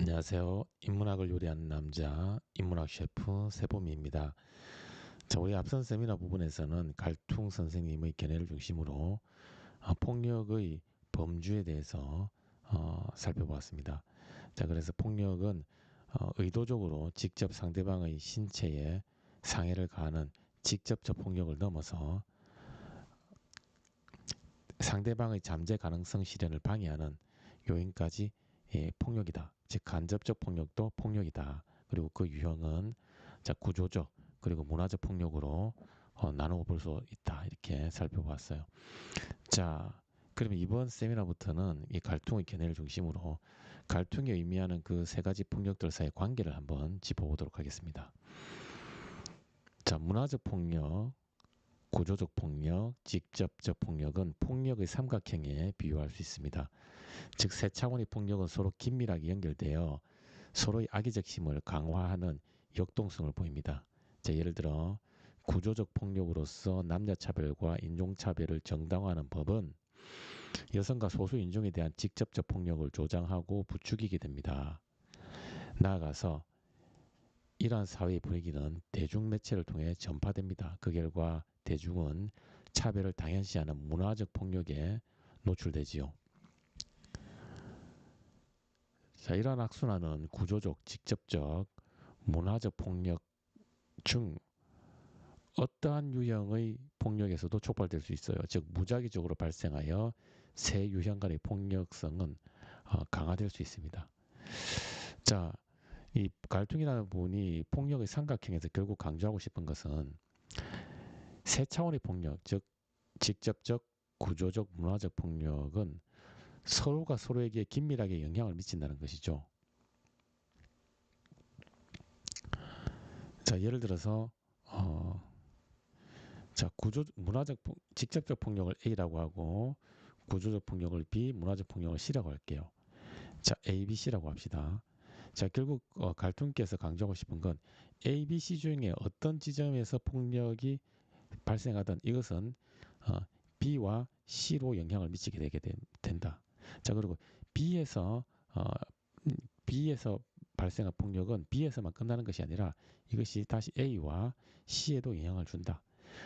안녕하세요. 인문학을 요리하는 남자, 인문학 셰프 세범입니다. 자, 우리 앞선 세미나 부분에서는 갈퉁 선생님의 견해를 중심으로 폭력의 범주에 대해서 살펴보았습니다. 자, 그래서 폭력은 의도적으로 직접 상대방의 신체에 상해를 가하는 직접적 폭력을 넘어서 상대방의 잠재 가능성 실현을 방해하는 요인까지 폭력이다. 즉 간접적 폭력도 폭력이다. 그리고 그 유형은 자, 구조적 그리고 문화적 폭력으로 나누어 볼 수 있다. 이렇게 살펴봤어요. 자, 그러면 이번 세미나부터는 이 갈퉁의 견해를 중심으로 갈퉁이 의미하는 그 세 가지 폭력들 사이의 관계를 한번 짚어보도록 하겠습니다. 자, 문화적 폭력, 구조적 폭력, 직접적 폭력은 폭력의 삼각형에 비유할 수 있습니다. 즉, 세 차원의 폭력은 서로 긴밀하게 연결되어 서로의 악의적 힘을 강화하는 역동성을 보입니다. 자, 예를 들어 구조적 폭력으로서 남녀차별과 인종차별을 정당화하는 법은 여성과 소수 인종에 대한 직접적 폭력을 조장하고 부추기게 됩니다. 나아가서 이러한 사회의 분위기는 대중매체를 통해 전파됩니다. 그 결과 대중은 차별을 당연시하는 문화적 폭력에 노출되지요. 자, 이러한 악순환은 구조적, 직접적, 문화적 폭력 중 어떠한 유형의 폭력에서도 촉발될 수 있어요. 즉 무작위적으로 발생하여 세 유형 간의 폭력성은 강화될 수 있습니다. 자, 이 갈등이라는 부분이 폭력의 삼각형에서 결국 강조하고 싶은 것은 세 차원의 폭력, 즉 직접적, 구조적, 문화적 폭력은 서로가 서로에게 긴밀하게 영향을 미친다는 것이죠. 자, 예를 들어서 자, 직접적 폭력을 A라고 하고 구조적 폭력을 B, 문화적 폭력을 C라고 할게요. 자, A, B, C라고 합시다. 자, 결국 갈등께서 강조하고 싶은 건 A, B, C 중에 어떤 지점에서 폭력이 발생하든 이것은 B와 C로 영향을 미치게 되게 된다. 자, 그리고 B에서 어, B에서 발생한 폭력은 B에서만 끝나는 것이 아니라 이것이 다시 A와 C에도 영향을 준다.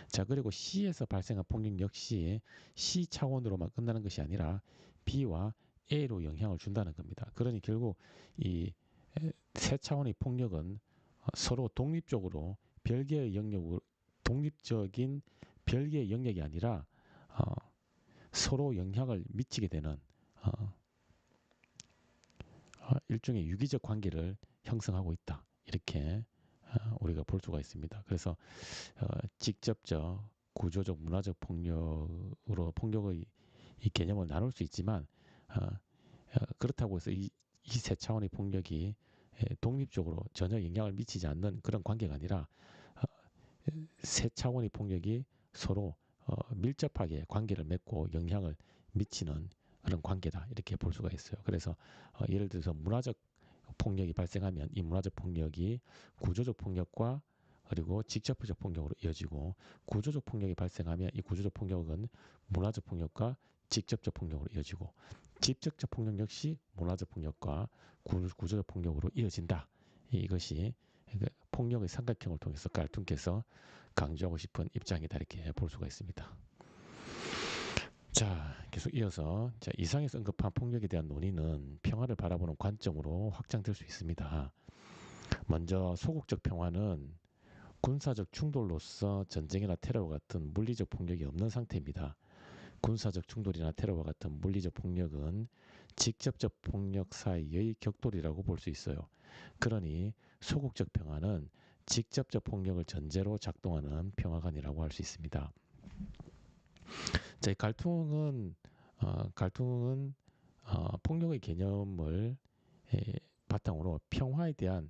자, 그리고 C에서 발생한 폭력 역시 C 차원으로만 끝나는 것이 아니라 B와 A로 영향을 준다는 겁니다. 그러니 결국 이 세 차원의 폭력은 서로 독립적으로 별개의 영역으로 독립적인 별개의 영역이 아니라 서로 영향을 미치게 되는 일종의 유기적 관계를 형성하고 있다. 이렇게 우리가 볼 수가 있습니다. 그래서 직접적, 구조적, 문화적 폭력으로 폭력의 이 개념을 나눌 수 있지만 그렇다고 해서 이 세 차원의 폭력이 독립적으로 전혀 영향을 미치지 않는 그런 관계가 아니라 세 차원의 폭력이 서로 밀접하게 관계를 맺고 영향을 미치는 그런 관계다 이렇게 볼 수가 있어요. 그래서 예를 들어서 문화적 폭력이 발생하면 이 문화적 폭력이 구조적 폭력과 그리고 직접적 폭력으로 이어지고 구조적 폭력이 발생하면 이 구조적 폭력은 문화적 폭력과 직접적 폭력으로 이어지고 직접적 폭력 역시 문화적 폭력과 구조적 폭력으로 이어진다. 이것이 폭력의 삼각형을 통해서 갈tun께서 강조하고 싶은 입장이다 이렇게 볼 수가 있습니다. 자, 계속 이어서 이상에서 언급한 폭력에 대한 논의는 평화를 바라보는 관점으로 확장될 수 있습니다. 먼저 소극적 평화는 군사적 충돌로서 전쟁이나 테러와 같은 물리적 폭력이 없는 상태입니다. 군사적 충돌이나 테러와 같은 물리적 폭력은 직접적 폭력 사이의 격돌이라고 볼 수 있어요. 그러니 소극적 평화는 직접적 폭력을 전제로 작동하는 평화관이라고 할 수 있습니다. 자, 이 갈등은 폭력의 개념을 바탕으로 평화에 대한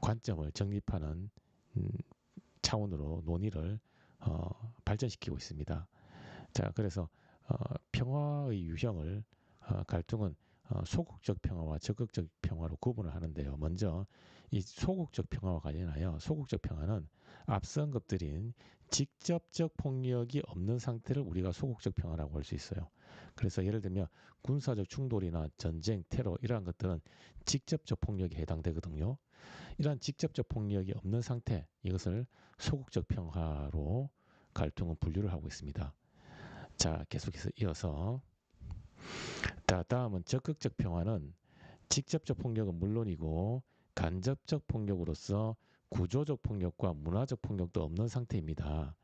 관점을 정립하는 차원으로 논의를 발전시키고 있습니다. 자, 그래서 평화의 유형을 갈등은 소극적 평화와 적극적 평화로 구분을 하는데요. 먼저 이 소극적 평화와 관련하여 소극적 평화는 앞서 언급드린 직접적 폭력이 없는 상태를 우리가 소극적 평화라고 할 수 있어요. 그래서 예를 들면 군사적 충돌이나 전쟁, 테러 이러한 것들은 직접적 폭력에 해당되거든요. 이러한 직접적 폭력이 없는 상태, 이것을 소극적 평화로 갈등은 분류를 하고 있습니다. 자, 계속해서 이어서 다음은 적극적 평화는 직접적 폭력은 물론이고 간접적 폭력으로서 구조적 폭력과 문화적 폭력도 없는 상태입니다.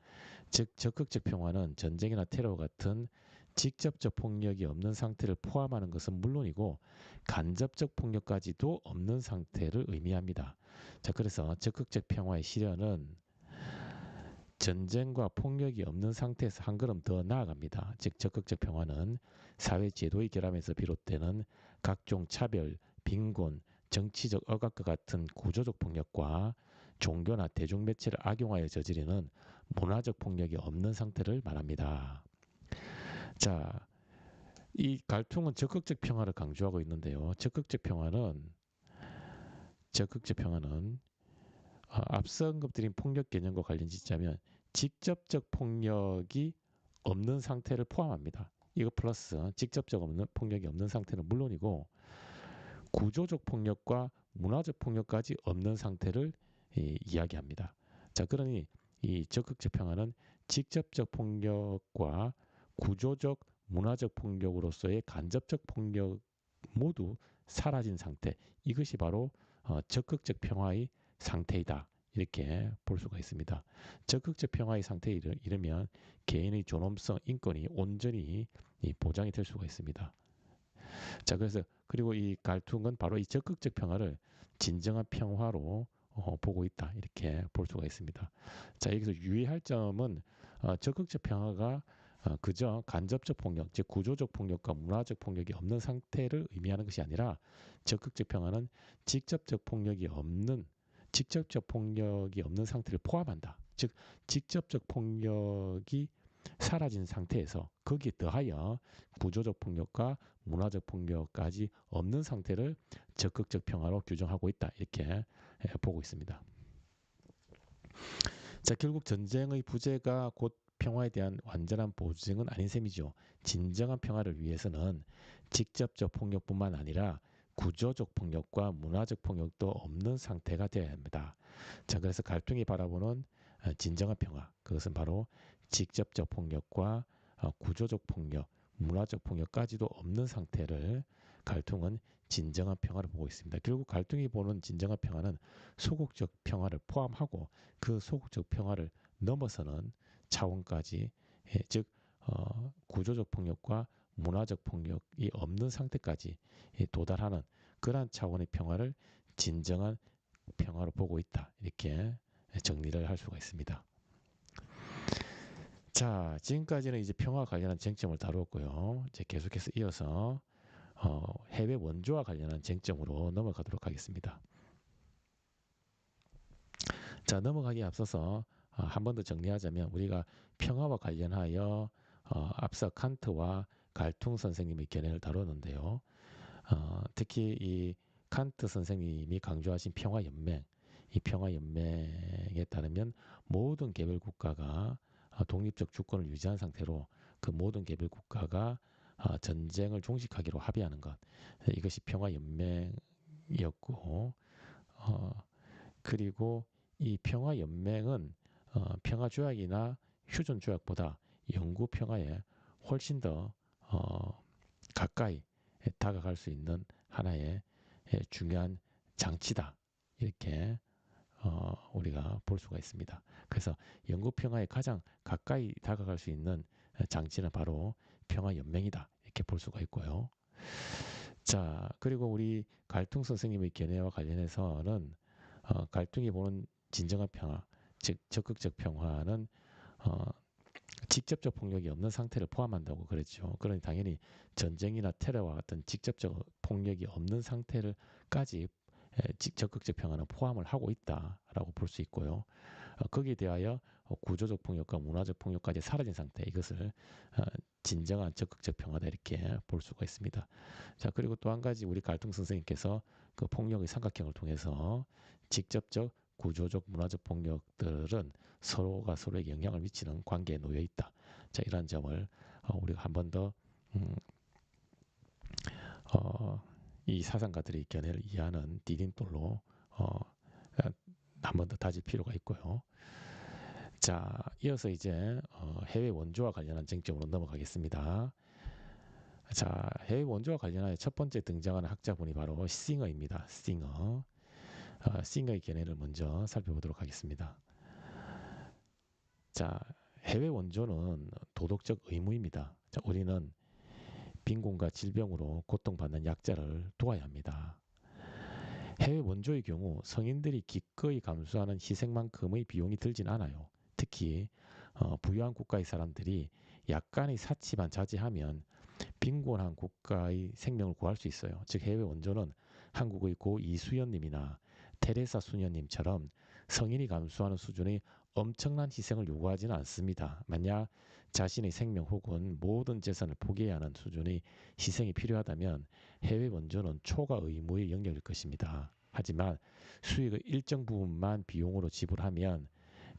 즉 적극적 평화는 전쟁이나 테러 같은 직접적 폭력이 없는 상태를 포함하는 것은 물론이고 간접적 폭력까지도 없는 상태를 의미합니다. 자, 그래서 적극적 평화의 실현은 전쟁과 폭력이 없는 상태에서 한 걸음 더 나아갑니다. 즉 적극적 평화는 사회 제도의 결함에서 비롯되는 각종 차별, 빈곤, 정치적 억압과 같은 구조적 폭력과 종교나 대중매체를 악용하여 저지르는 문화적 폭력이 없는 상태를 말합니다. 자, 이 갈퉁은 적극적 평화를 강조하고 있는데요. 적극적 평화는 앞서 언급드린 폭력 개념과 관련짓자면 직접적 폭력이 없는 상태를 포함합니다. 이거 플러스 직접적 없는 폭력이 없는 상태는 물론이고 구조적 폭력과 문화적 폭력까지 없는 상태를 이야기합니다. 자, 그러니 이 적극적 평화는 직접적 폭력과 구조적 문화적 폭력으로서의 간접적 폭력 모두 사라진 상태, 이것이 바로 적극적 평화의 상태이다, 이렇게 볼 수가 있습니다. 적극적 평화의 상태에 이르면 개인의 존엄성, 인권이 온전히 보장이 될 수가 있습니다. 자, 그래서 그리고 이 갈퉁은 바로 이 적극적 평화를 진정한 평화로 보고 있다, 이렇게 볼 수가 있습니다. 자, 여기서 유의할 점은 적극적 평화가 그저 간접적 폭력, 즉 구조적 폭력과 문화적 폭력이 없는 상태를 의미하는 것이 아니라 적극적 평화는 직접적 폭력이 없는 상태를 포함한다. 즉 직접적 폭력이 사라진 상태에서 거기에 더하여 구조적 폭력과 문화적 폭력까지 없는 상태를 적극적 평화로 규정하고 있다, 이렇게 보고 있습니다. 자, 결국 전쟁의 부재가 곧 평화에 대한 완전한 보증은 아닌 셈이죠. 진정한 평화를 위해서는 직접적 폭력뿐만 아니라 구조적 폭력과 문화적 폭력도 없는 상태가 되어야 합니다. 자, 그래서 갈등이 바라보는 진정한 평화, 그것은 바로 직접적 폭력과 구조적 폭력, 문화적 폭력까지도 없는 상태를 갈등은 진정한 평화를 보고 있습니다. 결국 갈등이 보는 진정한 평화는 소극적 평화를 포함하고 그 소극적 평화를 넘어서는 차원까지, 즉 구조적 폭력과 문화적 폭력이 없는 상태까지 도달하는 그러한 차원의 평화를 진정한 평화로 보고 있다, 이렇게 정리를 할 수가 있습니다. 자, 지금까지는 이제 평화 관련한 쟁점을 다루었고요. 이제 계속해서 이어서 해외 원조와 관련한 쟁점으로 넘어가도록 하겠습니다. 자, 넘어가기에 앞서서 한 번 더 정리하자면 우리가 평화와 관련하여 앞서 칸트와 갈퉁 선생님의 견해를 다뤘는데요. 특히 이 칸트 선생님이 강조하신 평화연맹, 이 평화연맹에 따르면 모든 개별 국가가 독립적 주권을 유지한 상태로 그 모든 개별 국가가 전쟁을 종식하기로 합의하는 것, 이것이 평화연맹이었고, 그리고 이 평화연맹은 평화조약이나 휴전조약보다 영구평화에 훨씬 더 가까이 다가갈 수 있는 하나의 중요한 장치다, 이렇게 우리가 볼 수가 있습니다. 그래서 영구평화에 가장 가까이 다가갈 수 있는 장치는 바로 평화연맹이다, 이렇게 볼 수가 있고요. 자, 그리고 우리 갈퉁 선생님의 견해와 관련해서는 갈퉁이 보는 진정한 평화, 즉 적극적 평화는 직접적 폭력이 없는 상태를 포함한다고 그랬죠. 그러니 당연히 전쟁이나 테러와 같은 직접적 폭력이 없는 상태를까지 적극적 평화는 포함을 하고 있다라고 볼 수 있고요. 거기에 대하여 구조적 폭력과 문화적 폭력까지 사라진 상태, 이것을 진정한 적극적 평화다, 이렇게 볼 수가 있습니다. 자, 그리고 또 한 가지 우리 갈퉁 선생님께서 그 폭력의 삼각형을 통해서 직접적, 구조적, 문화적 폭력들은 서로가 서로에게 영향을 미치는 관계에 놓여 있다. 자, 이런 점을 우리가 한 번 더 음, 이 사상가들의 견해를 이해하는 디딤돌로 한 번 더 다질 필요가 있고요. 자, 이어서 이제 해외 원조와 관련한 쟁점으로 넘어가겠습니다. 자, 해외 원조와 관련하여 첫 번째 등장하는 학자분이 바로 싱어입니다. 싱어. 싱어의 견해를 먼저 살펴보도록 하겠습니다. 자, 해외 원조는 도덕적 의무입니다. 자, 우리는 빈곤과 질병으로 고통받는 약자를 도와야 합니다. 해외 원조의 경우 성인들이 기꺼이 감수하는 희생만큼의 비용이 들진 않아요. 특히 부유한 국가의 사람들이 약간의 사치만 자제하면 빈곤한 국가의 생명을 구할 수 있어요. 즉 해외 원조는 한국의 고 이수연님이나 테레사 수녀님처럼 성인이 감수하는 수준의 엄청난 희생을 요구하지는 않습니다. 만약 자신의 생명 혹은 모든 재산을 포기해야 하는 수준의 희생이 필요하다면 해외 원조는 초과 의무의 영역일 것입니다. 하지만 수익의 일정 부분만 비용으로 지불하면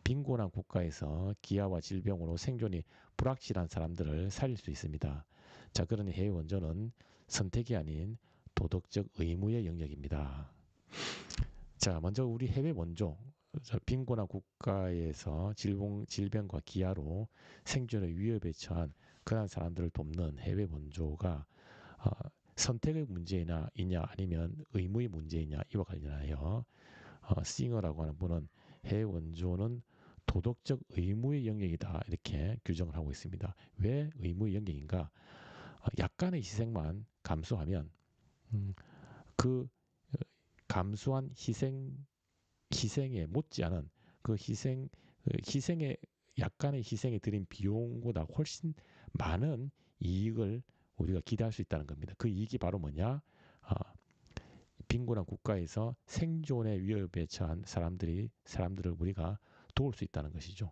빈곤한 국가에서 기아와 질병으로 생존이 불확실한 사람들을 살릴 수 있습니다. 자, 그러니 해외 원조는 선택이 아닌 도덕적 의무의 영역입니다. 자, 먼저 우리 해외 원조, 빈곤한 국가에서 질병과 기아로 생존의 위협에 처한 그런 사람들을 돕는 해외 원조가 어, 선택의 문제이냐 아니면 의무의 문제이냐 이와 관련하여 싱어라고 하는 분은 해외 원조는 도덕적 의무의 영역이다 이렇게 규정을 하고 있습니다. 왜 의무의 영역인가? 약간의 희생만 감수하면 그 감수한 희생에 못지않은 그 희생에 약간의 희생에 들인 비용보다 훨씬 많은 이익을 우리가 기대할 수 있다는 겁니다. 그 이익이 바로 뭐냐? 빈곤한 국가에서 생존의 위협에 처한 사람들을 우리가 도울 수 있다는 것이죠.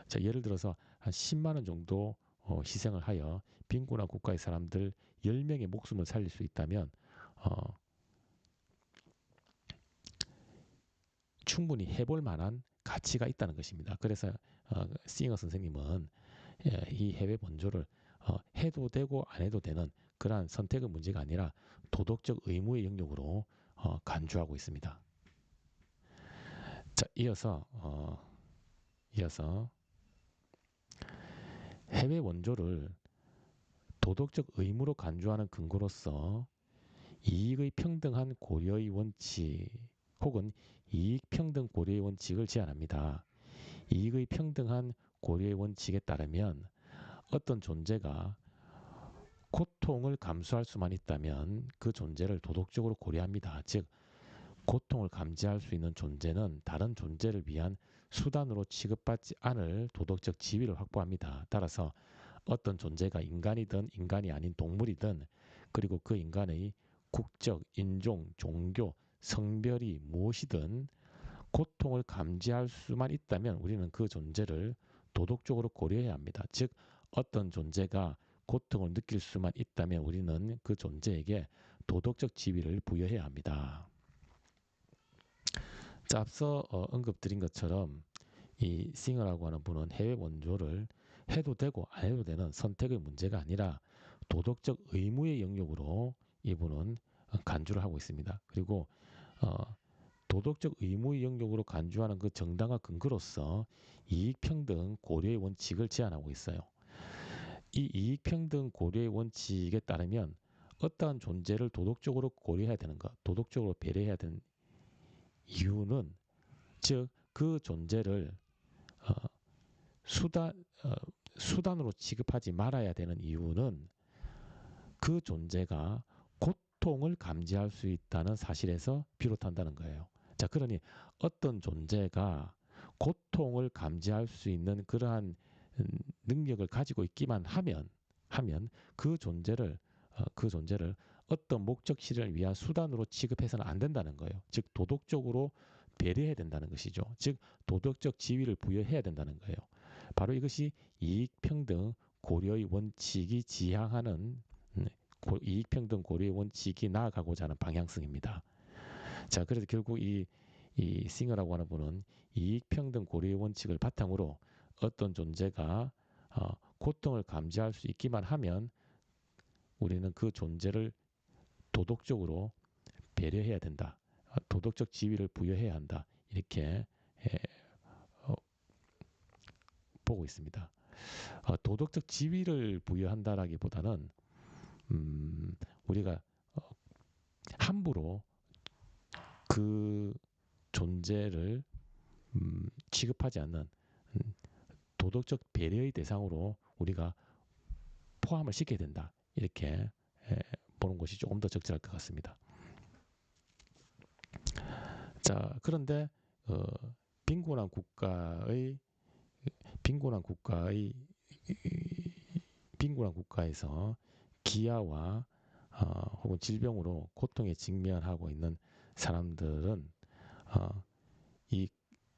자, 예를 들어서 한 10만 원 정도 희생을 하여 빈곤한 국가의 사람들 10명의 목숨을 살릴 수 있다면 충분히 해볼 만한 가치가 있다는 것입니다. 그래서 싱어 선생님은 이 해외 원조를 해도 되고 안 해도 되는 그러한 선택의 문제가 아니라 도덕적 의무의 영역으로 간주하고 있습니다. 자, 이어서 해외 원조를 도덕적 의무로 간주하는 근거로서 이익의 평등한 고려의 원칙 혹은 이익평등 고려의 원칙을 제안합니다. 이익의 평등한 고려의 원칙에 따르면 어떤 존재가 고통을 감수할 수만 있다면 그 존재를 도덕적으로 고려합니다. 즉 고통을 감지할 수 있는 존재는 다른 존재를 위한 수단으로 취급받지 않을 도덕적 지위를 확보합니다. 따라서 어떤 존재가 인간이든 인간이 아닌 동물이든 그리고 그 인간의 국적, 인종, 종교, 성별이 무엇이든 고통을 감지할 수만 있다면 우리는 그 존재를 도덕적으로 고려해야 합니다. 즉 어떤 존재가 고통을 느낄 수만 있다면 우리는 그 존재에게 도덕적 지위를 부여해야 합니다. 자, 앞서 언급드린 것처럼 이 싱어라고 하는 분은 해외 원조를 해도 되고 안 해도 되는 선택의 문제가 아니라 도덕적 의무의 영역으로 이분은 간주를 하고 있습니다. 그리고 도덕적 의무의 영역으로 간주하는 그 정당화 근거로서 이익평등 고려의 원칙을 제안하고 있어요. 이 이익평등 고려의 원칙에 따르면 어떠한 존재를 도덕적으로 고려해야 되는 것, 도덕적으로 배려해야 되는 이유는 즉 그 존재를 수단으로 취급하지 말아야 되는 이유는 그 존재가 고통을 감지할 수 있다는 사실에서 비롯한다는 거예요. 자, 그러니 어떤 존재가 고통을 감지할 수 있는 그러한 능력을 가지고 있기만 하면 그 존재를 어떤 목적 실현을 위한 수단으로 취급해서는 안 된다는 거예요. 즉 도덕적으로 배려해야 된다는 것이죠. 즉 도덕적 지위를 부여해야 된다는 거예요. 바로 이것이 이익평등 고려의 원칙이 지향하는 이익평등 고려의 원칙이 나아가고자 하는 방향성입니다. 자, 그래서 결국 이 싱어라고 하는 분은 이익평등 고려의 원칙을 바탕으로 어떤 존재가 고통을 감지할 수 있기만 하면 우리는 그 존재를 도덕적으로 배려해야 된다. 도덕적 지위를 부여해야 한다. 이렇게 어, 보고 있습니다. 도덕적 지위를 부여한다라기보다는 우리가 함부로 그 존재를 취급하지 않는 도덕적 배려의 대상으로 우리가 포함을 시켜야 된다. 이렇게 보는 것이 조금 더 적절할 것 같습니다. 자, 그런데 빈곤한 국가의 빈곤한 국가에서 기아와 혹은 질병으로 고통에 직면하고 있는 사람들은 이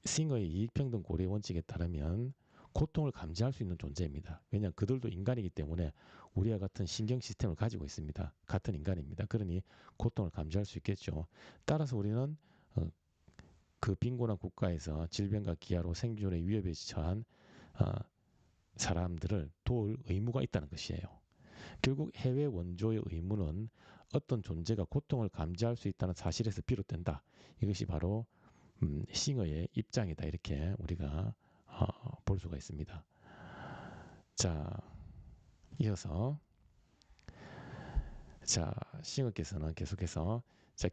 싱어의 이익평등 고려 원칙에 따르면 고통을 감지할 수 있는 존재입니다. 왜냐하면 그들도 인간이기 때문에 우리와 같은 신경 시스템을 가지고 있습니다. 같은 인간입니다. 그러니 고통을 감지할 수 있겠죠. 따라서 우리는 그 빈곤한 국가에서 질병과 기아로 생존의 위협에 처한 사람들을 도울 의무가 있다는 것이에요. 결국 해외 원조의 의무는 어떤 존재가 고통을 감지할 수 있다는 사실에서 비롯된다. 이것이 바로 싱어의 입장이다. 이렇게 우리가 볼 수가 있습니다. 자, 이어서 싱어께서는 계속해서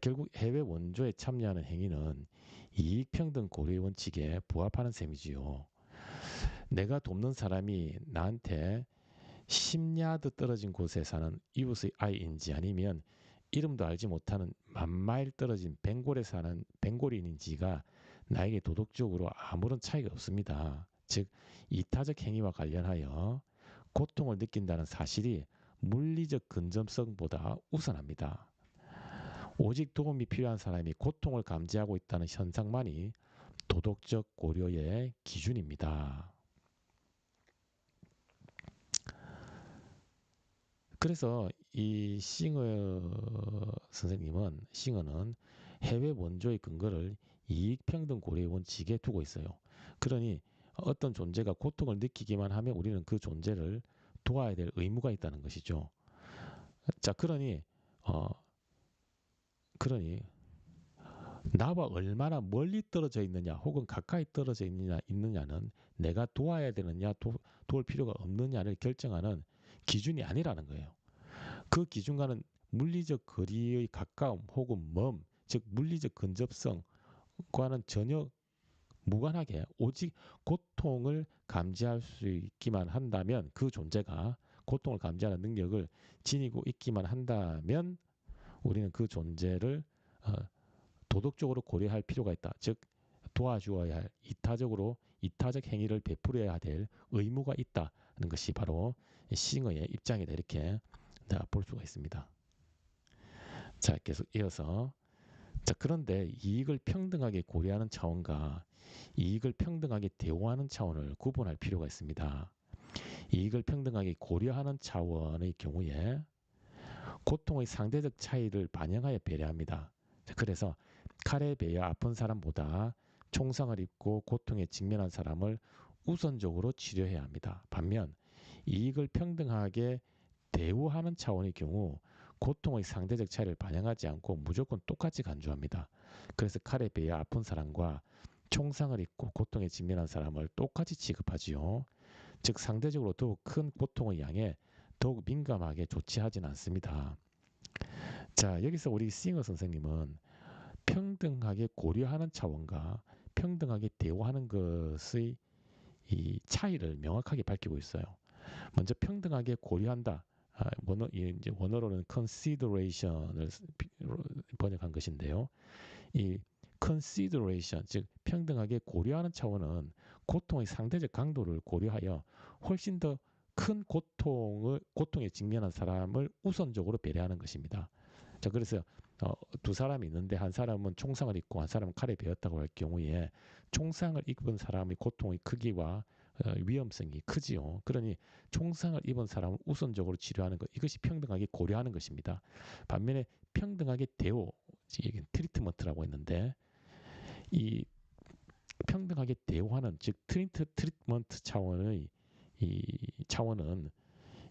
결국 해외 원조에 참여하는 행위는 이익평등 고려의 원칙에 부합하는 셈이지요. 내가 돕는 사람이 나한테 10야드 떨어진 곳에 사는 이웃의 아이인지 아니면 이름도 알지 못하는 만 마일 떨어진 벵골에 사는 벵골인인지가 나에게 도덕적으로 아무런 차이가 없습니다. 즉 이타적 행위와 관련하여 고통을 느낀다는 사실이 물리적 근접성보다 우선합니다. 오직 도움이 필요한 사람이 고통을 감지하고 있다는 현상만이 도덕적 고려의 기준입니다. 그래서 이 싱어는 해외 원조의 근거를 이익평등 고려의 원칙에 두고 있어요. 그러니 어떤 존재가 고통을 느끼기만 하면 우리는 그 존재를 도와야 될 의무가 있다는 것이죠. 자, 그러니 나와 얼마나 멀리 떨어져 있느냐 혹은 가까이 떨어져 있느냐는 내가 도와야 되느냐 도울 필요가 없느냐를 결정하는 기준이 아니라는 거예요. 그 기준과는 물리적 거리의 가까움 혹은 먼, 즉 물리적 근접성과는 전혀 무관하게 오직 고통을 감지할 수 있기만 한다면 그 존재가 고통을 감지하는 능력을 지니고 있기만 한다면 우리는 그 존재를 도덕적으로 고려할 필요가 있다. 즉 도와주어야 할 이타적 행위를 베풀어야 될 의무가 있다는 것이 바로 싱어의 입장이다. 이렇게 볼 수가 있습니다. 자, 계속 이어서 그런데 이익을 평등하게 고려하는 차원과 이익을 평등하게 대우하는 차원을 구분할 필요가 있습니다. 이익을 평등하게 고려하는 차원의 경우에 고통의 상대적 차이를 반영하여 배려합니다. 그래서 칼에 베어 아픈 사람보다 총상을 입고 고통에 직면한 사람을 우선적으로 치료해야 합니다. 반면 이익을 평등하게 대우하는 차원의 경우 고통의 상대적 차이를 반영하지 않고 무조건 똑같이 간주합니다. 그래서 칼에 베어 아픈 사람과 총상을 입고 고통에 직면한 사람을 똑같이 취급하지요. 즉 상대적으로 더욱 큰 고통의 양에 더욱 민감하게 조치하지는 않습니다. 자, 여기서 우리 싱어 선생님은 평등하게 고려하는 차원과 평등하게 대우하는 것의 이 차이를 명확하게 밝히고 있어요. 먼저 평등하게 고려한다. 원어로는 consideration을 번역한 것인데요. 이 consideration, 즉 평등하게 고려하는 차원은 고통의 상대적 강도를 고려하여 훨씬 더 큰 고통에 직면한 사람을 우선적으로 배려하는 것입니다. 자, 그래서 두 사람이 있는데 한 사람은 총상을 입고 한 사람은 칼에 베었다고 할 경우에 총상을 입은 사람의 고통의 크기와 위험성이 크지요. 그러니 총상을 입은 사람을 우선적으로 치료하는 것, 이것이 평등하게 고려하는 것입니다. 반면에 평등하게 대우, 트리트먼트라고 했는데 이 평등하게 대우하는 즉 트리트먼트 차원의 이 차원은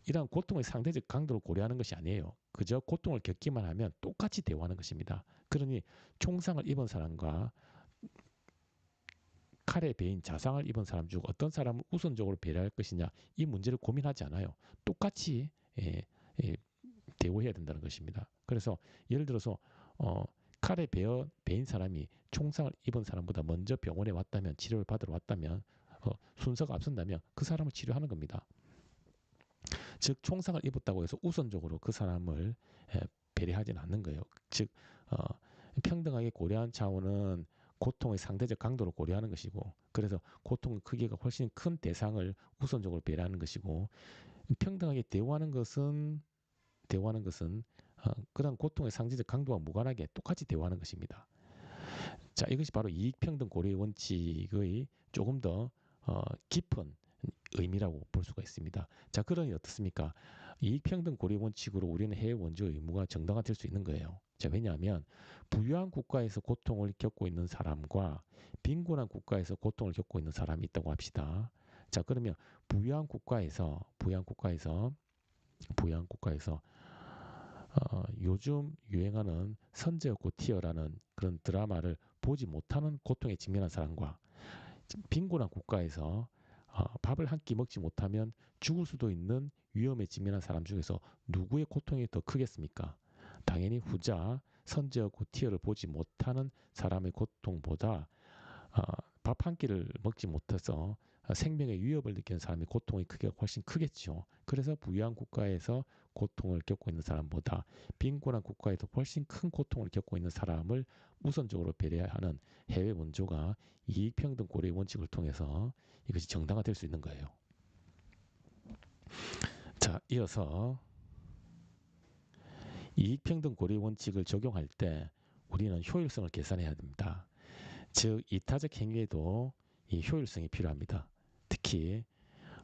이러한 고통의 상대적 강도를 고려하는 것이 아니에요. 그저 고통을 겪기만 하면 똑같이 대우하는 것입니다. 그러니 총상을 입은 사람과 칼에 베인 자상을 입은 사람 중 어떤 사람을 우선적으로 배려할 것이냐, 이 문제를 고민하지 않아요. 똑같이 예, 예, 대우해야 된다는 것입니다. 그래서 예를 들어서 칼에 베인 사람이 총상을 입은 사람보다 먼저 병원에 왔다면, 치료를 받으러 왔다면, 순서가 앞선다면 그 사람을 치료하는 겁니다. 즉 총상을 입었다고 해서 우선적으로 그 사람을 배려하지는 않는 거예요. 즉 평등하게 고려한 차원은 고통의 상대적 강도를 고려하는 것이고, 그래서 고통의 크기가 훨씬 큰 대상을 우선적으로 배려하는 것이고, 평등하게 대우하는 것은 그런 고통의 상대적 강도와 무관하게 똑같이 대우하는 것입니다. 자, 이것이 바로 이익평등 고려의 원칙의 조금 더 깊은 의미라고 볼 수가 있습니다. 자, 그러니 어떻습니까? 이익평등 고려 원칙으로 우리는 해외 원조 의무가 정당화될 수 있는 거예요. 자, 왜냐하면 부유한 국가에서 고통을 겪고 있는 사람과 빈곤한 국가에서 고통을 겪고 있는 사람이 있다고 합시다. 자, 그러면 부유한 국가에서 요즘 유행하는 선제였고 티어라는 그런 드라마를 보지 못하는 고통에 직면한 사람과 빈곤한 국가에서 밥을 한 끼 먹지 못하면 죽을 수도 있는 위험에 직면한 사람 중에서 누구의 고통이 더 크겠습니까? 당연히 후자, 선제하고 티어를 보지 못하는 사람의 고통보다 밥 한 끼를 먹지 못해서 생명의 위협을 느끼는 사람의 고통의 크기가 훨씬 크겠죠. 그래서 부유한 국가에서 고통을 겪고 있는 사람보다 빈곤한 국가에서 훨씬 큰 고통을 겪고 있는 사람을 우선적으로 배려하는 해외 원조가 이익평등 고려의 원칙을 통해서 이것이 정당화될 수 있는 거예요. 자, 이어서 이익평등 고려의 원칙을 적용할 때 우리는 효율성을 계산해야 됩니다. 즉 이타적 행위에도 이 효율성이 필요합니다. 특히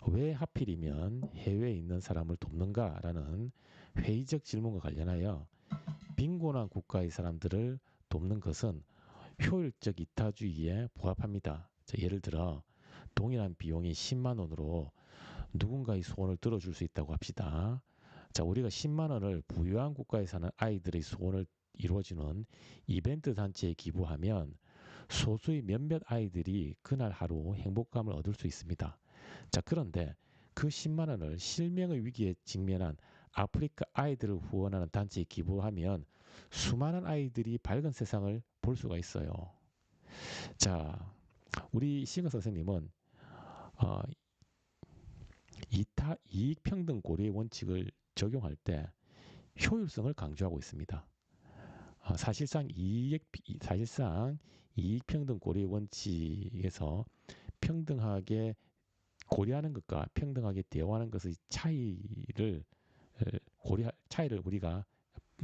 왜 하필이면 해외에 있는 사람을 돕는가라는 회의적 질문과 관련하여 빈곤한 국가의 사람들을 돕는 것은 효율적 이타주의에 부합합니다. 자, 예를 들어 동일한 비용이 10만 원으로 누군가의 소원을 들어줄 수 있다고 합시다. 자, 우리가 10만 원을 부유한 국가에 사는 아이들의 소원을 이루어지는 이벤트 단체에 기부하면 소수의 몇몇 아이들이 그날 하루 행복감을 얻을 수 있습니다. 자, 그런데 그 10만 원을 실명의 위기에 직면한 아프리카 아이들을 후원하는 단체에 기부하면 수많은 아이들이 밝은 세상을 볼 수가 있어요. 자, 우리 시거 선생님은 이익평등 고려의 원칙을 적용할 때 효율성을 강조하고 있습니다. 사실상 이익평등 고려의 원칙에서 평등하게 고려하는 것과 평등하게 대우하는 것의 차이를 우리가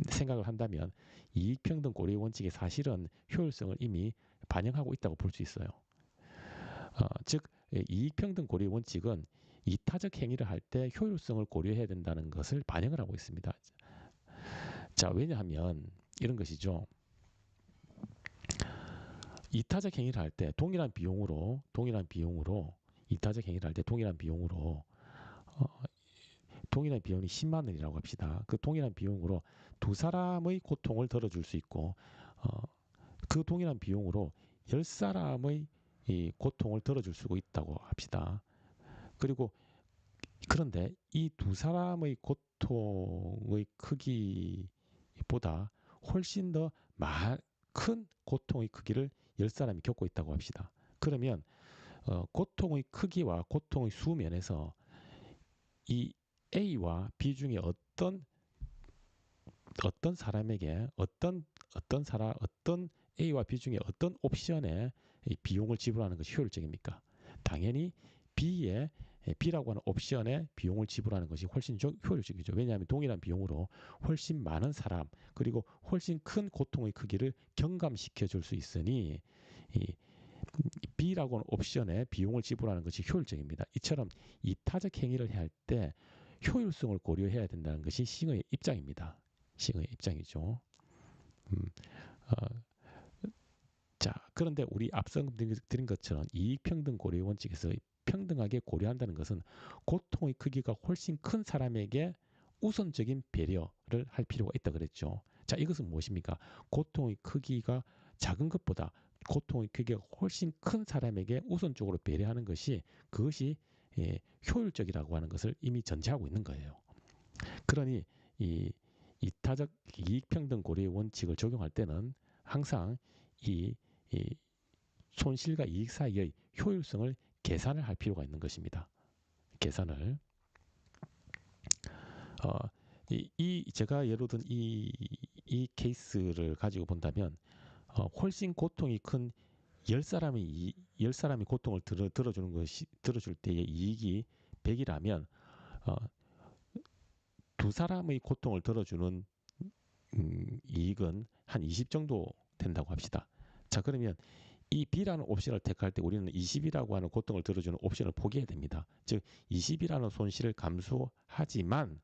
생각을 한다면 이익평등 고려의 원칙이 사실은 효율성을 이미 반영하고 있다고 볼 수 있어요. 즉 이익평등 고려의 원칙은 이타적 행위를 할 때 효율성을 고려해야 된다는 것을 반영을 하고 있습니다. 자, 왜냐하면 이런 것이죠. 이타적 행위를 할 때 동일한 비용으로 이타적 행위를 할 때 동일한 비용이 10만 원이라고 합시다. 그 동일한 비용으로 두 사람의 고통을 덜어줄 수 있고 그 동일한 비용으로 10사람의 이 고통을 덜어줄 수 있다고 합시다. 그런데 이 두 사람의 고통의 크기보다 훨씬 더 큰 고통의 크기를 10사람이 겪고 있다고 합시다. 그러면 고통의 크기와 고통의 수면에서 이 A와 B 중에 어떤 사람에게 어떤 A와 B 중에 어떤 옵션에 비용을 지불하는 것이 효율적입니까? 당연히 B라고 하는 옵션에 비용을 지불하는 것이 훨씬 효율적이죠. 왜냐하면 동일한 비용으로 훨씬 많은 사람 그리고 훨씬 큰 고통의 크기를 경감시켜 줄 수 있으니 이 B라고 하는 옵션에 비용을 지불하는 것이 효율적입니다. 이처럼 이타적 행위를 할 때 효율성을 고려해야 된다는 것이 싱어의 입장입니다. 싱어의 입장이죠. 자, 그런데 우리 앞서 드린 것처럼 이익평등 고려의 원칙에서 평등하게 고려한다는 것은 고통의 크기가 훨씬 큰 사람에게 우선적인 배려를 할 필요가 있다 그랬죠. 자, 이것은 무엇입니까? 고통의 크기가 작은 것보다 고통의 크기가 훨씬 큰 사람에게 우선적으로 배려하는 것이 그것이 효율적이라고 하는 것을 이미 전제하고 있는 거예요. 그러니 이 이타적 이익평등 고려의 원칙을 적용할 때는 항상 이 손실과 이익 사이의 효율성을 계산을 할 필요가 있는 것입니다. 계산을 제가 예로 든 이 케이스를 가지고 본다면 훨씬 고통이 큰 10사람이 고통을 들어줄 때의 이익이 100이라면 두 사람의 고통을 들어주는 이익은 한 20 정도 된다고 합시다. 자, 그러면 이 B라는 옵션을 택할 때 우리는 20이라고 하는 고통을 들어주는 옵션을 포기해야 됩니다. 즉 20이라는 손실을 감수하지만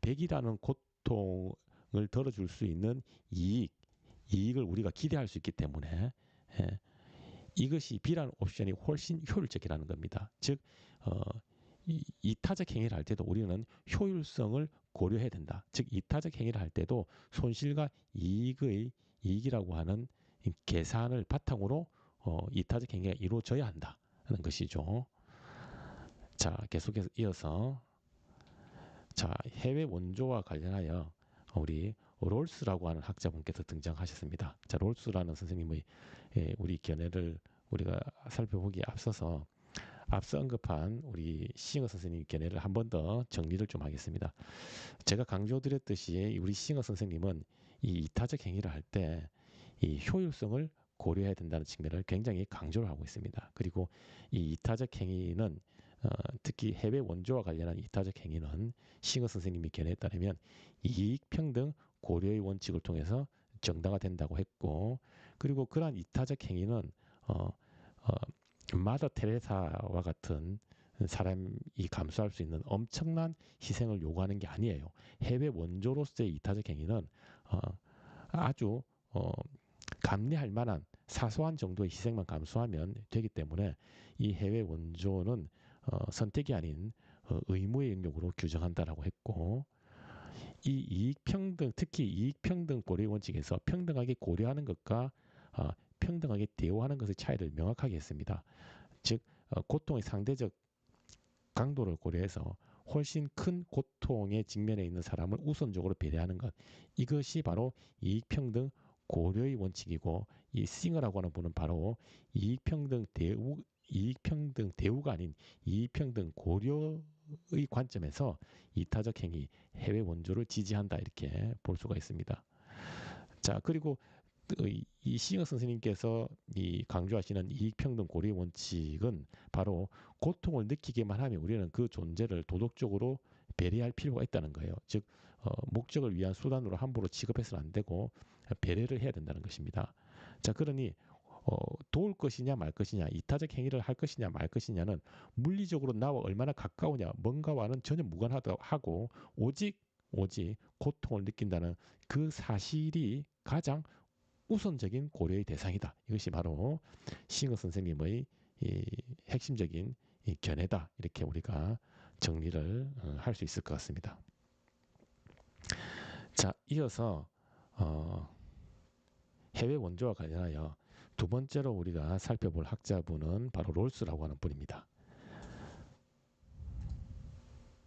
100이라는 고통을 들어줄 수 있는 이익을 우리가 기대할 수 있기 때문에 이것이 B라는 옵션이 훨씬 효율적이라는 겁니다. 즉 이타적 행위를 할 때도 우리는 효율성을 고려해야 된다. 즉 이타적 행위를 할 때도 손실과 이익이라고 하는 계산을 바탕으로 이타적 행위가 이루어져야 한다는 것이죠. 자, 계속해서 이어서 자, 해외 원조와 관련하여 우리 롤스라고 하는 학자분께서 등장하셨습니다. 자, 롤스라는 선생님의 우리 견해를 우리가 살펴보기에 앞서서 앞서 언급한 우리 싱어 선생님 견해를 한 번 더 정리를 좀 하겠습니다. 제가 강조드렸듯이 우리 싱어 선생님은 이 이타적 행위를 할 때 이 효율성을 고려해야 된다는 측면을 굉장히 강조를 하고 있습니다. 그리고 이 이타적 행위는 특히 해외 원조와 관련한 이타적 행위는 싱어 선생님의 견해에 따르면 이익평등 고려의 원칙을 통해서 정당화된다고 했고, 그리고 그러한 이타적 행위는 마더 테레사와 같은 사람이 감수할 수 있는 엄청난 희생을 요구하는 게 아니에요. 해외 원조로서의 이타적 행위는 아주 감내할 만한 사소한 정도의 희생만 감수하면 되기 때문에 이 해외 원조는 선택이 아닌 의무의 영역으로 규정한다라고 했고, 이 이익평등, 특히 이익평등 고려 원칙에서 평등하게 고려하는 것과 평등하게 대우하는 것의 차이를 명확하게 했습니다. 즉 고통의 상대적 강도를 고려해서 훨씬 큰 고통의 직면에 있는 사람을 우선적으로 배려하는 것, 이것이 바로 이익평등 고려의 원칙이고, 이 싱어라고 하는 분은 바로 이익평등 대우가 아닌 이익평등 고려의 관점에서 이타적 행위, 해외 원조를 지지한다, 이렇게 볼 수가 있습니다. 자, 그리고 이 싱어 선생님께서 이 강조하시는 이익평등 고려의 원칙은 바로 고통을 느끼게만 하면 우리는 그 존재를 도덕적으로 배려할 필요가 있다는 거예요. 즉 목적을 위한 수단으로 함부로 취급해서는 안 되고 배려를 해야 된다는 것입니다. 자, 그러니 도울 것이냐 말 것이냐, 이타적 행위를 할 것이냐 말 것이냐는 물리적으로 나와 얼마나 가까우냐 뭔가와는 전혀 무관하고 오직 고통을 느낀다는 그 사실이 가장 우선적인 고려의 대상이다. 이것이 바로 싱어 선생님의 이 핵심적인 이 견해다. 이렇게 우리가 정리를 할 수 있을 것 같습니다. 자, 이어서 해외 원조와 관련하여 두 번째로 우리가 살펴볼 학자분은 바로 롤스라고 하는 분입니다.